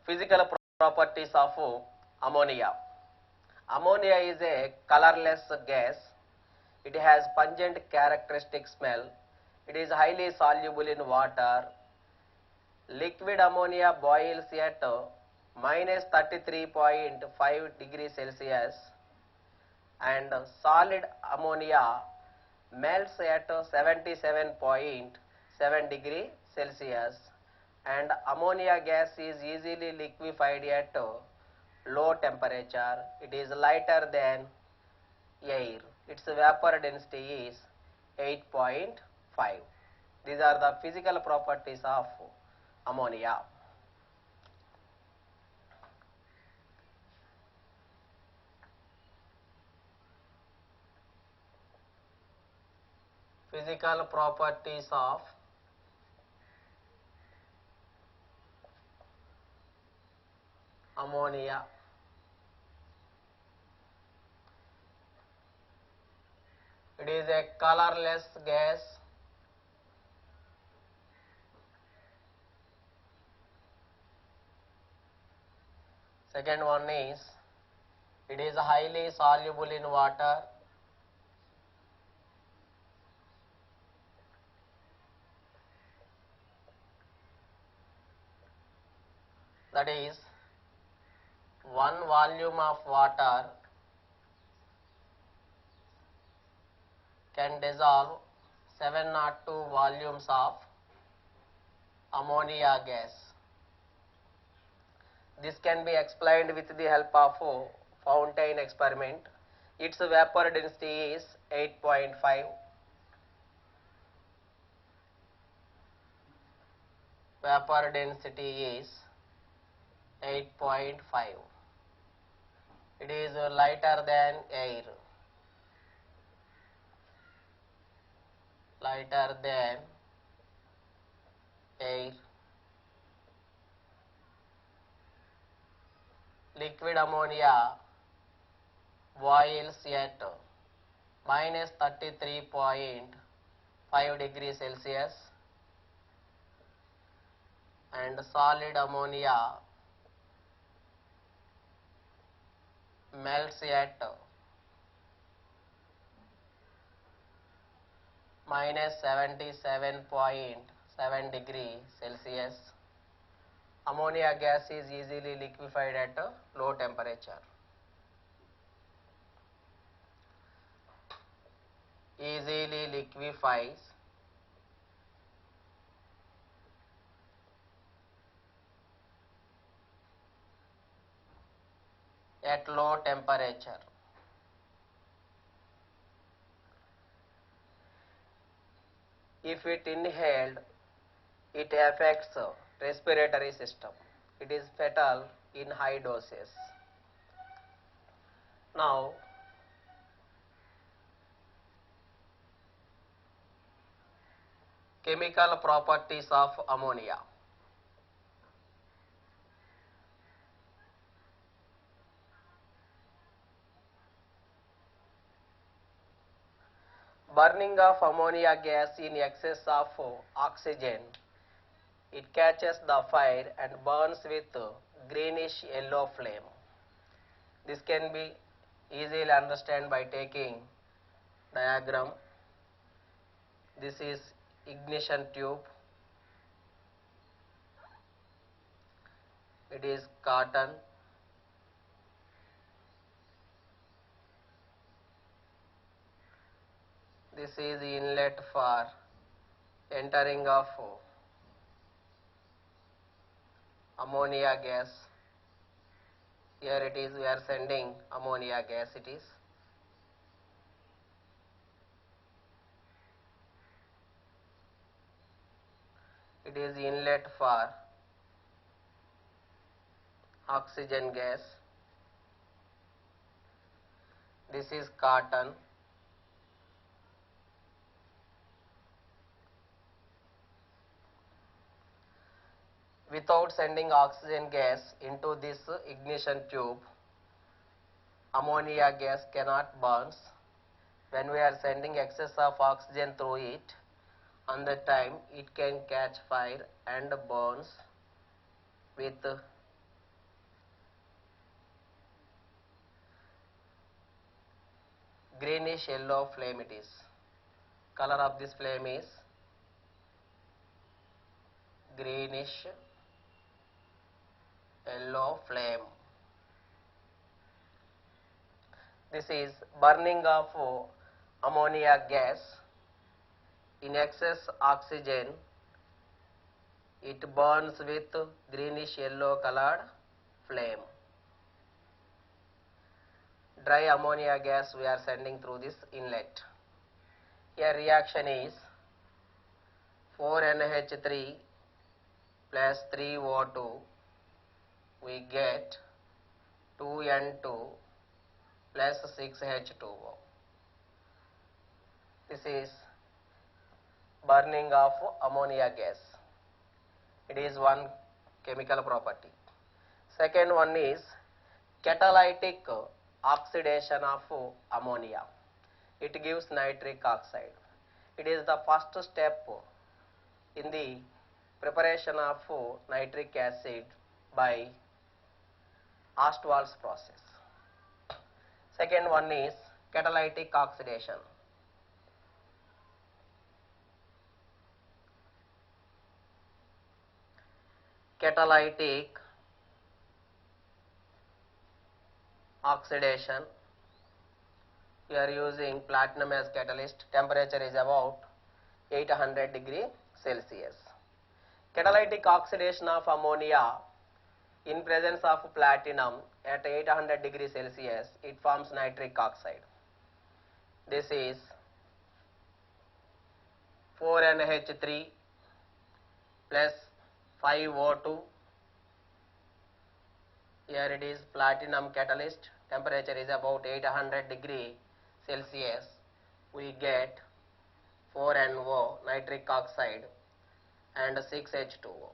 Physical properties of ammonia. Ammonia is a colorless gas. It has pungent characteristic smell. It is highly soluble in water. Liquid ammonia boils at minus 33.5 degrees Celsius and solid ammonia melts at 77.7 degree Celsius, and ammonia gas is easily liquefied at low temperature. It is lighter than air. Its vapor density is 8.5. These are the physical properties of ammonia. Physical properties of ammonia. It is a colorless gas. Second one is, it is highly soluble in water. That is, 1 volume of water can dissolve 702 volumes of ammonia gas. This can be explained with the help of fountain experiment. Its vapor density is 8.5. Vapor density is 8.5. It is lighter than air. Lighter than air. Liquid ammonia boils at minus 33.5 degrees Celsius, and solid ammonia melts at minus 77.7 degree Celsius. Ammonia gas is easily liquefied at low temperature. Easily liquefies at low temperature. If it inhaled, it affects respiratory system. It is fatal in high doses. Now, chemical properties of ammonia. Burning of ammonia gas in excess of oxygen, it catches the fire and burns with greenish yellow flame. This can be easily understood by taking diagram. This is ignition tube. It is cotton. This is the inlet for entering of ammonia gas. Here it is, we are sending ammonia gas. It is the inlet for oxygen gas. This is cotton. Without sending oxygen gas into this ignition tube, ammonia gas cannot burn. When we are sending excess of oxygen through it, on the time it can catch fire and burns with greenish yellow flame it is. Color of this flame is greenish yellow flame. This is burning of ammonia gas. In excess oxygen, it burns with greenish yellow colored flame. Dry ammonia gas we are sending through this inlet. Here reaction is 4NH3 plus 3O2, we get 2N2 plus 6H2O. This is burning of ammonia gas. It is one chemical property. Second one is catalytic oxidation of ammonia. It gives nitric oxide. It is the first step in the preparation of nitric acid by Ostwald's process. Second one is catalytic oxidation. Catalytic oxidation, we are using platinum as catalyst. Temperature is about 800 degree Celsius. Catalytic oxidation of ammonia in presence of platinum at 800 degree Celsius, it forms nitric oxide. This is 4NH3 plus 5O2. Here it is platinum catalyst. Temperature is about 800 degree Celsius. We get 4NO nitric oxide and 6H2O.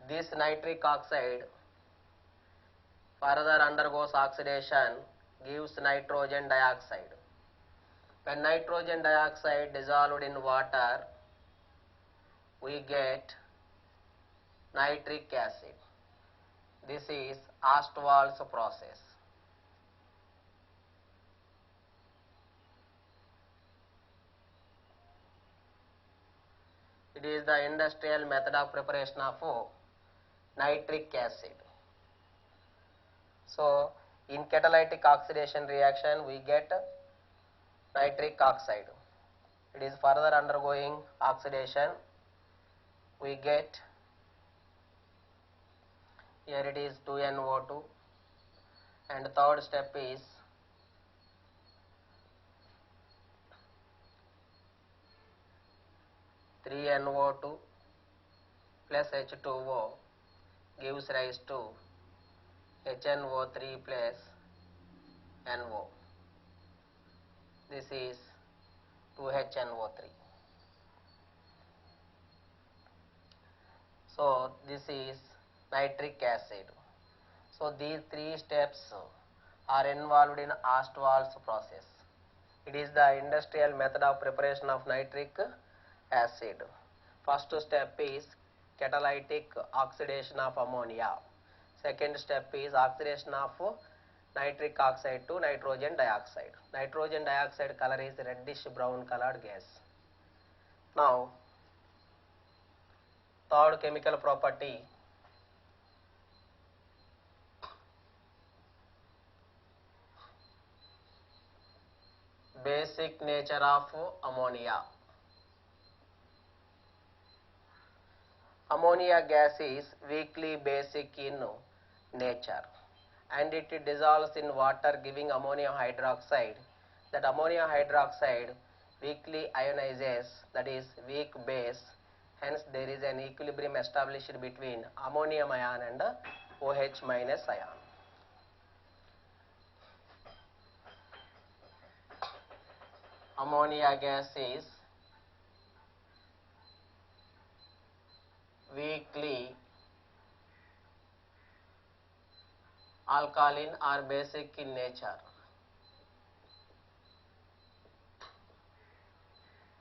This nitric oxide further undergoes oxidation, gives nitrogen dioxide. When nitrogen dioxide dissolved in water, we get nitric acid. This is Ostwald's process. It is the industrial method of preparation of nitric acid. So, in catalytic oxidation reaction, we get nitric oxide. It is further undergoing oxidation. We get, here it is 2NO2, and third step is (3NO2) plus H2O gives rise to HNO3 plus NO. This is 2HNO3. So, this is nitric acid. So, these three steps are involved in Ostwald's process. It is the industrial method of preparation of nitric acid. First step is catalytic oxidation of ammonia. Second step is oxidation of nitric oxide to nitrogen dioxide. Nitrogen dioxide color is reddish brown colored gas. Now, third chemical property, basic nature of ammonia. Ammonia gas is weakly basic in nature, and it dissolves in water giving ammonium hydroxide. That ammonium hydroxide weakly ionizes, that is weak base, hence there is an equilibrium established between ammonium ion and OH minus ion. Ammonia gas is weakly alkaline or basic in nature.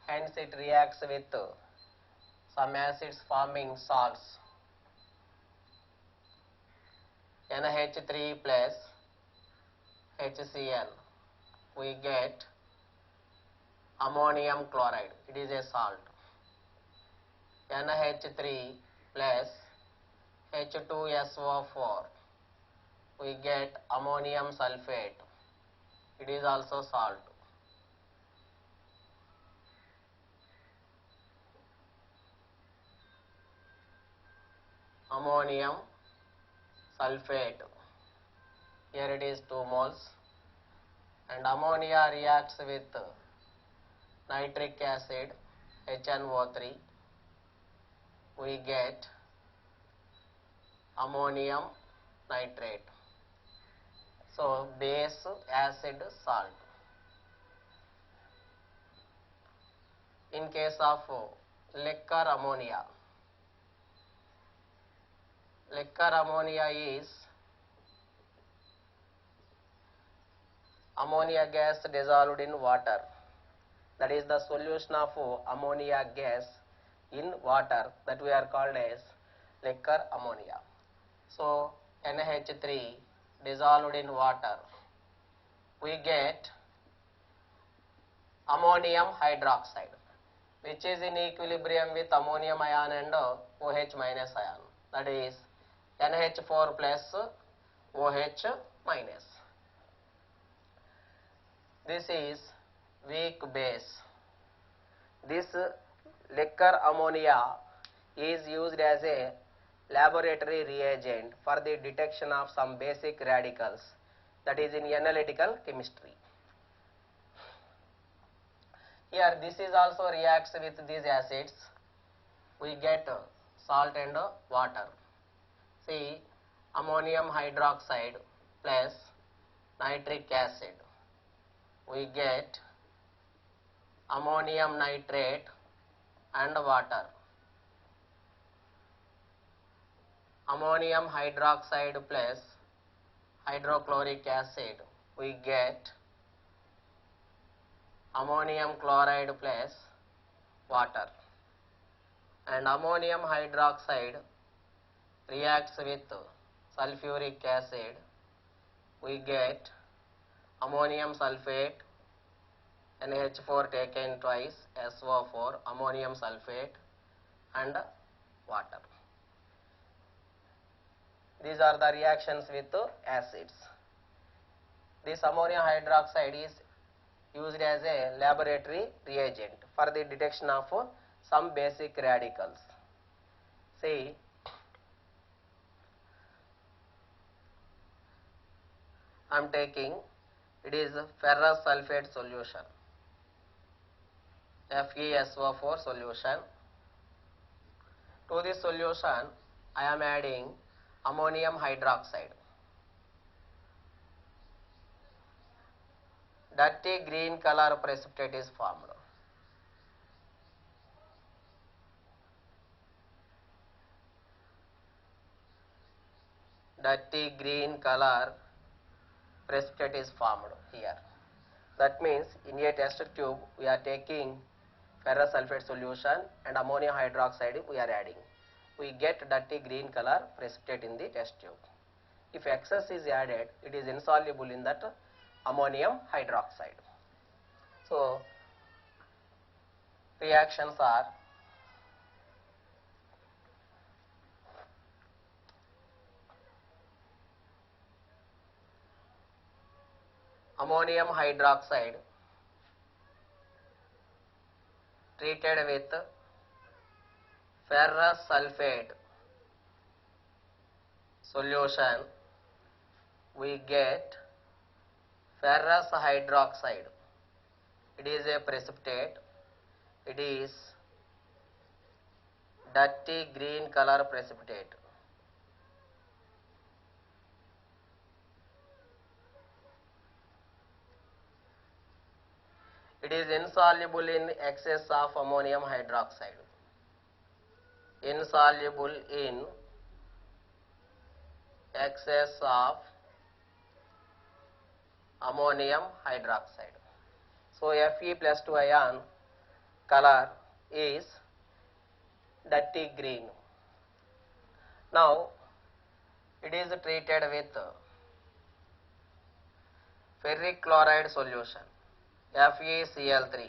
Hence it reacts with some acids forming salts. NH3 plus HCl, we get ammonium chloride, it is a salt. NH3 plus H2SO4, we get ammonium sulfate, it is also salt. Ammonium sulfate, here it is 2 moles, and ammonia reacts with nitric acid HNO3, we get ammonium nitrate. So base, acid, salt. In case of liquor ammonia is ammonia gas dissolved in water. That is the solution of ammonia gas in water, that we are called as liquor ammonia. So NH3 dissolved in water, we get ammonium hydroxide, which is in equilibrium with ammonium ion and OH minus ion, that is NH4 plus OH minus. This is weak base. This liquor ammonia is used as a laboratory reagent for the detection of some basic radicals, that is in analytical chemistry. Here this is also reacts with these acids, we get salt and water. See, ammonium hydroxide plus nitric acid, we get ammonium nitrate and water. Ammonium hydroxide plus hydrochloric acid, we get ammonium chloride plus water. And ammonium hydroxide reacts with sulfuric acid, we get ammonium sulfate, NH4 taken twice, SO4, ammonium sulfate and water. These are the reactions with acids. This ammonium hydroxide is used as a laboratory reagent for the detection of some basic radicals. See, I am taking, it is ferrous sulfate solution, FeSO4 solution. To this solution, I am adding ammonium hydroxide. Dirty green color precipitate is formed. Dirty green color precipitate is formed here. That means in a test tube we are taking ferrous sulfate solution and ammonium hydroxide we are adding. We get dirty green color precipitate in the test tube. If excess is added, it is insoluble in that ammonium hydroxide. So reactions are ammonium hydroxide treated with ferrous sulfate solution, we get ferrous hydroxide. It is a precipitate. It is dirty green color precipitate. It is insoluble in excess of ammonium hydroxide. Insoluble in excess of ammonium hydroxide. So Fe plus 2 ion color is dirty green. Now it is treated with ferric chloride solution, FeCl3.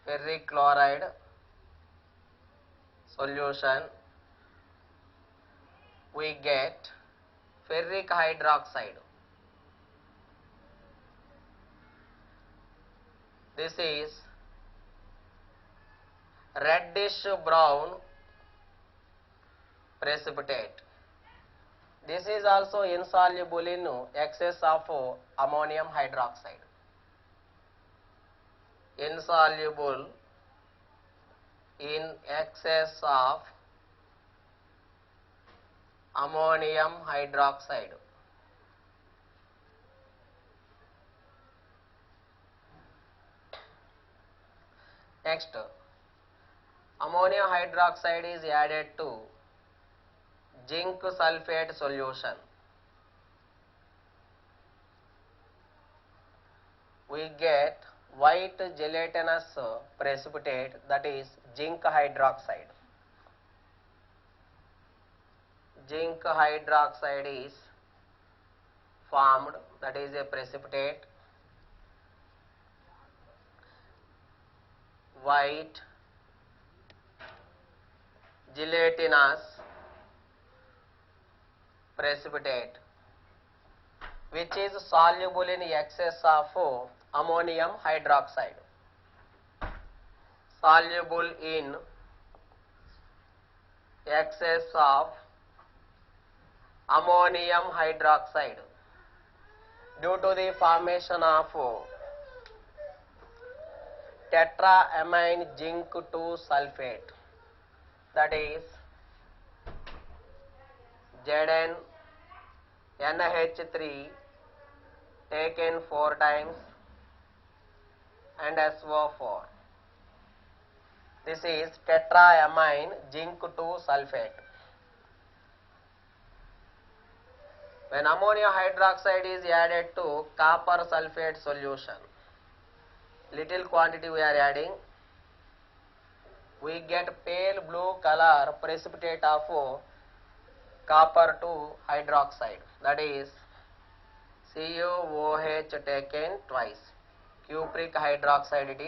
Ferric chloride solution, we get ferric hydroxide. This is reddish brown precipitate. This is also insoluble in excess of ammonium hydroxide. Insoluble in excess of ammonium hydroxide. Next, ammonium hydroxide is added to zinc sulfate solution. We get white gelatinous precipitate, that is zinc hydroxide. Zinc hydroxide is formed, that is a precipitate. White gelatinous precipitate, which is soluble in excess of ammonium hydroxide. Soluble in excess of ammonium hydroxide due to the formation of tetraamine zinc 2 sulfate, that is Zn NH3 taken 4 times and SO4. This is tetraamine zinc 2 sulfate. When ammonium hydroxide is added to copper sulfate solution, little quantity we are adding, we get pale blue color precipitate of copper 2 hydroxide, that is CuOH taken twice. Cupric hydroxide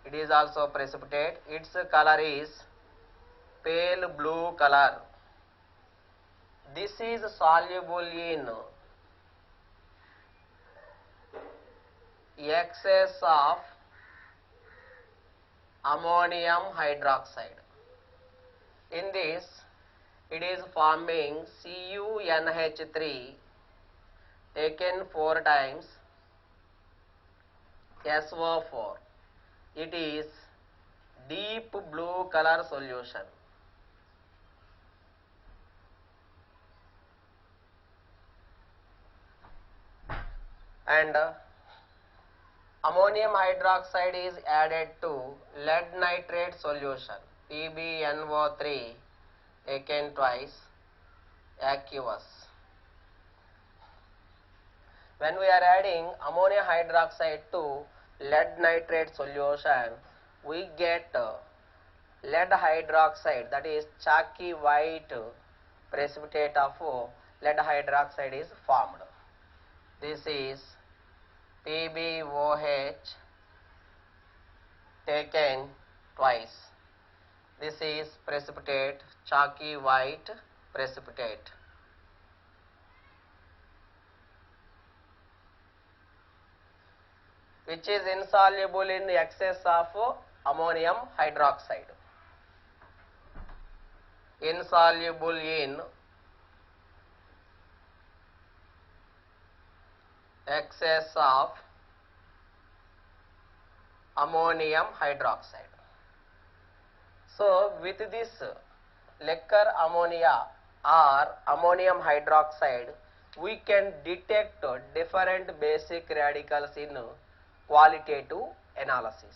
it is also precipitate. Its color is pale blue color. This is soluble in excess of ammonium hydroxide. In this, it is forming CuNH3 taken 4 times SO4. It is deep blue color solution. And ammonium hydroxide is added to lead nitrate solution, PbNO3 taken twice, aqueous. When we are adding ammonium hydroxide to lead nitrate solution, we get lead hydroxide, that is chalky white precipitate of lead hydroxide is formed. This is PbOH taken twice. This is precipitate, chalky white precipitate. Which is insoluble in excess of ammonium hydroxide. Insoluble in excess of ammonium hydroxide. So, with this liquor ammonia or ammonium hydroxide, we can detect different basic radicals in qualitative analysis.